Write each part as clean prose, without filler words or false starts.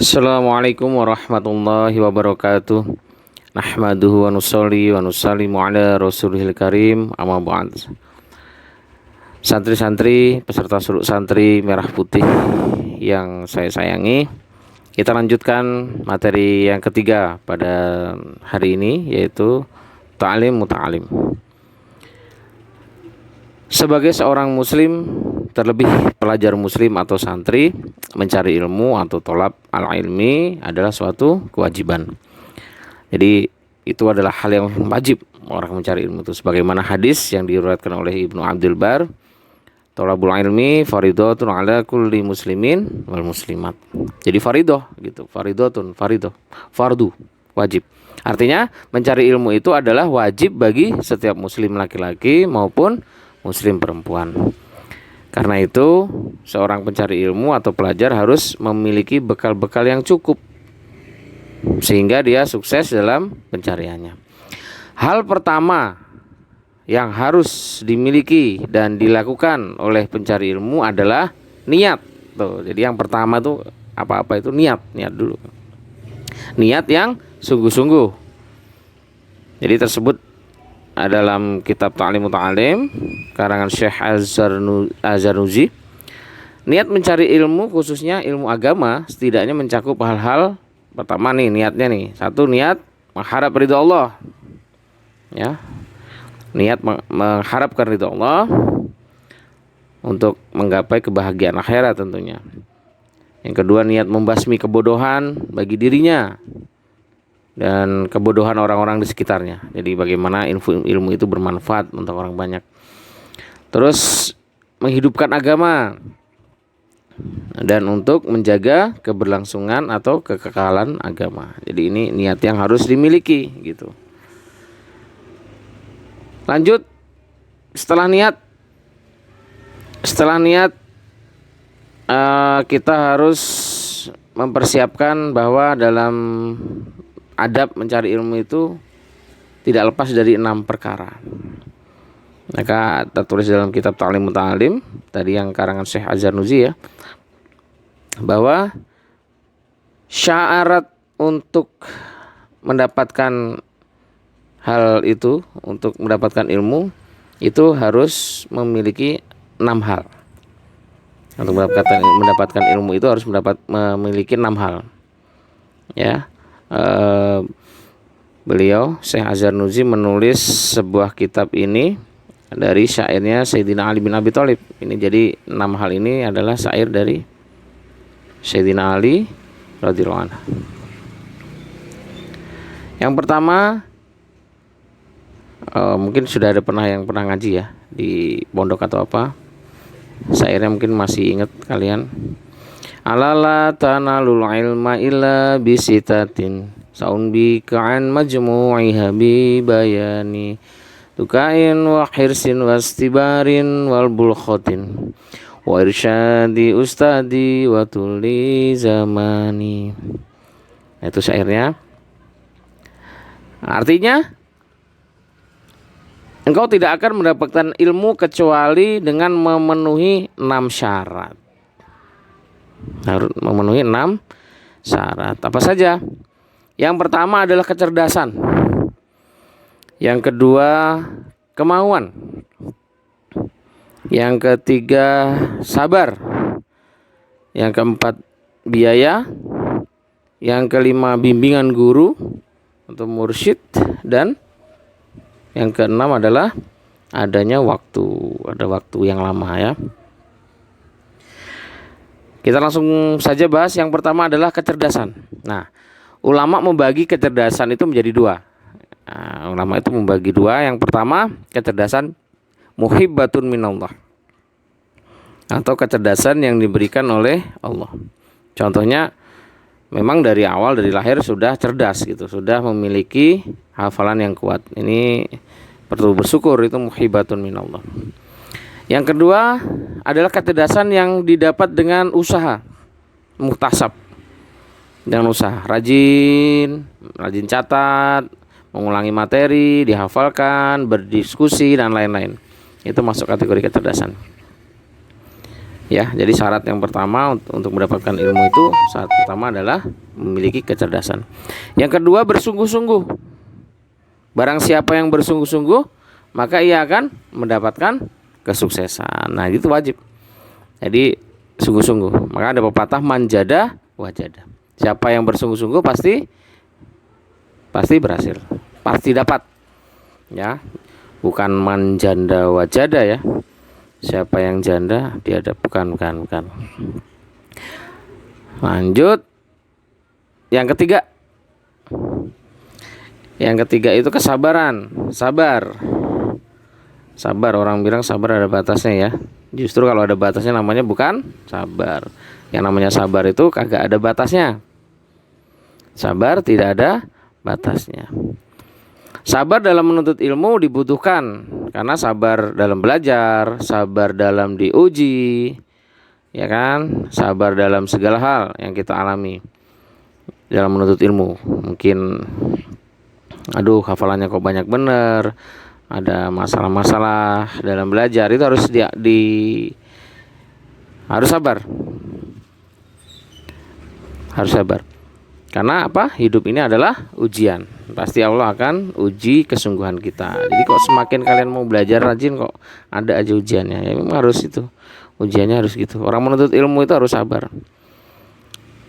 Assalamualaikum warahmatullahi wabarakatuh. Nahmaduhu wa nusalli wa nusallimu ala rasulihil karim, amma ba'd. Santri-santri, peserta suluk santri merah putih yang saya sayangi, kita lanjutkan materi yang ketiga pada hari ini, yaitu ta'lim muta'alim. Sebagai seorang muslim, terlebih pelajar muslim atau santri, mencari ilmu atau tolab al-ilmi adalah suatu kewajiban. Jadi itu adalah hal yang wajib orang mencari ilmu itu, sebagaimana hadis yang diriwayatkan oleh Ibnu Abdul Bar, tolabul ilmi faridatun ala kulli muslimin wal muslimat. Jadi faridah gitu, faridatun, fardu, wajib. Artinya mencari ilmu itu adalah wajib bagi setiap muslim laki-laki maupun muslim perempuan. Karena itu, seorang pencari ilmu atau pelajar harus memiliki bekal-bekal yang cukup sehingga dia sukses dalam pencariannya. Hal pertama yang harus dimiliki dan dilakukan oleh pencari ilmu adalah niat. Tuh, jadi yang pertama tuh apa-apa itu niat dulu. Niat yang sungguh-sungguh. Jadi tersebut dalam kitab Ta'lim Muta'alim karangan Syekh Az-Zarnuji, niat mencari ilmu khususnya ilmu agama setidaknya mencakup hal-hal. Pertama nih niatnya nih, satu niat mengharap ridha Allah, ya, niat mengharapkan ridha Allah untuk menggapai kebahagiaan akhirat tentunya. Yang kedua niat membasmi kebodohan bagi dirinya dan kebodohan orang-orang di sekitarnya. Jadi bagaimana ilmu itu bermanfaat untuk orang banyak. Terus menghidupkan agama dan untuk menjaga keberlangsungan atau kekekalan agama. Jadi ini niat yang harus dimiliki gitu. Lanjut, setelah niat kita harus mempersiapkan bahwa dalam adab mencari ilmu itu tidak lepas dari 6 perkara. Maka tertulis dalam kitab Ta'lim Muta'alim tadi yang karangan Syekh Az-Zarnuji, ya, bahwa syarat untuk mendapatkan hal itu, untuk mendapatkan ilmu itu harus memiliki 6 hal. Untuk mendapatkan ilmu itu harus memiliki 6 hal. Ya. Beliau Syekh Az-Zarnuji menulis sebuah kitab ini dari syairnya Sayyidina Ali bin Abi Thalib. Ini jadi 6 hal ini adalah syair dari Sayyidina Ali radhiyallahu anhu. Yang pertama, mungkin sudah ada yang pernah ngaji ya di pondok atau apa. Syairnya mungkin masih ingat kalian. Alala tanalul ilma illa bisitatin saunbi ka'an majmu'iha bi bayani tukain wa hirsin wastibarin wal bulkhatin wa irsyadi ustadi wa tuli zamani. Itu syairnya. Artinya, engkau tidak akan mendapatkan ilmu kecuali dengan memenuhi 6 syarat. Harus memenuhi 6 syarat. Apa saja? Yang pertama adalah kecerdasan. Yang kedua, kemauan. Yang ketiga, sabar. Yang keempat, biaya. Yang kelima, bimbingan guru atau mursyid. Dan yang keenam adalah adanya waktu. Ada waktu yang lama, ya. Kita langsung saja bahas. Yang pertama adalah kecerdasan. Nah, ulama membagi kecerdasan itu menjadi 2. Ulama itu membagi 2. Yang pertama, kecerdasan muhibbatun minallah, atau kecerdasan yang diberikan oleh Allah. Contohnya, memang dari awal, dari lahir sudah cerdas gitu, sudah memiliki hafalan yang kuat. Ini perlu bersyukur, itu muhibbatun minallah. Yang kedua adalah kecerdasan yang didapat dengan usaha, muhtasab, dengan usaha, rajin catat, mengulangi materi, dihafalkan, berdiskusi dan lain-lain. Itu masuk kategori kecerdasan. Ya, jadi syarat yang pertama untuk mendapatkan ilmu itu, syarat pertama adalah memiliki kecerdasan. Yang kedua, bersungguh-sungguh. Barang siapa yang bersungguh-sungguh, maka ia akan mendapatkan kesuksesan. Nah, itu wajib. Jadi sungguh-sungguh. Maka ada pepatah manjada wajada. Siapa yang bersungguh-sungguh pasti berhasil, pasti dapat. Ya, bukan manjanda wajada ya. Siapa yang janda dia ada, bukan. Lanjut. Yang ketiga. Yang ketiga itu kesabaran. Sabar. Orang bilang sabar ada batasnya ya. Justru kalau ada batasnya namanya bukan sabar. Yang namanya sabar itu kagak ada batasnya. Sabar tidak ada batasnya. Sabar dalam menuntut ilmu dibutuhkan, karena sabar dalam belajar, sabar dalam diuji, ya kan? Sabar dalam segala hal yang kita alami dalam menuntut ilmu. Mungkin aduh hafalannya kok banyak bener, ada masalah-masalah dalam belajar, itu harus harus sabar. Harus sabar. Karena apa? Hidup ini adalah ujian. Pasti Allah akan uji kesungguhan kita. Jadi kok semakin kalian mau belajar rajin, kok ada aja ujiannya. Ya memang harus itu. Ujiannya harus gitu. Orang menuntut ilmu itu harus sabar.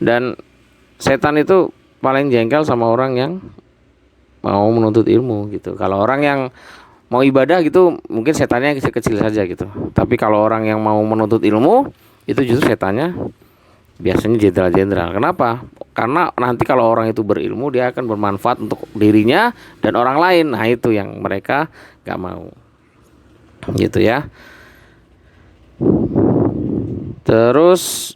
Dan setan itu paling jengkel sama orang yang mau menuntut ilmu gitu. Kalau orang yang mau ibadah gitu, mungkin setannya kecil-kecil saja gitu. Tapi kalau orang yang mau menuntut ilmu, itu justru setannya biasanya jenderal-jenderal. Kenapa? Karena nanti kalau orang itu berilmu, dia akan bermanfaat untuk dirinya dan orang lain. Nah itu yang mereka gak mau, gitu ya. Terus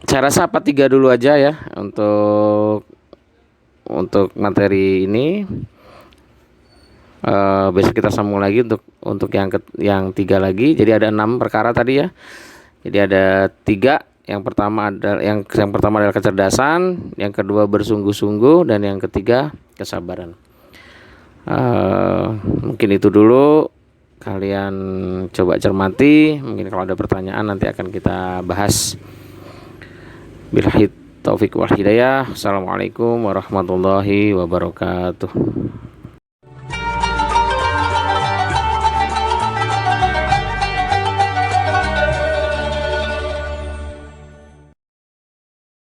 saya rasa apa 3 dulu aja ya untuk materi ini. Besok kita sambung lagi untuk yang 3 lagi. Jadi ada 6 perkara tadi ya. Jadi ada 3. Yang pertama adalah kecerdasan, yang kedua bersungguh-sungguh, dan yang ketiga kesabaran. Mungkin itu dulu, kalian coba cermati. Mungkin kalau ada pertanyaan nanti akan kita bahas. Billahi taufiq wal hidayah. Assalamualaikum warahmatullahi wabarakatuh.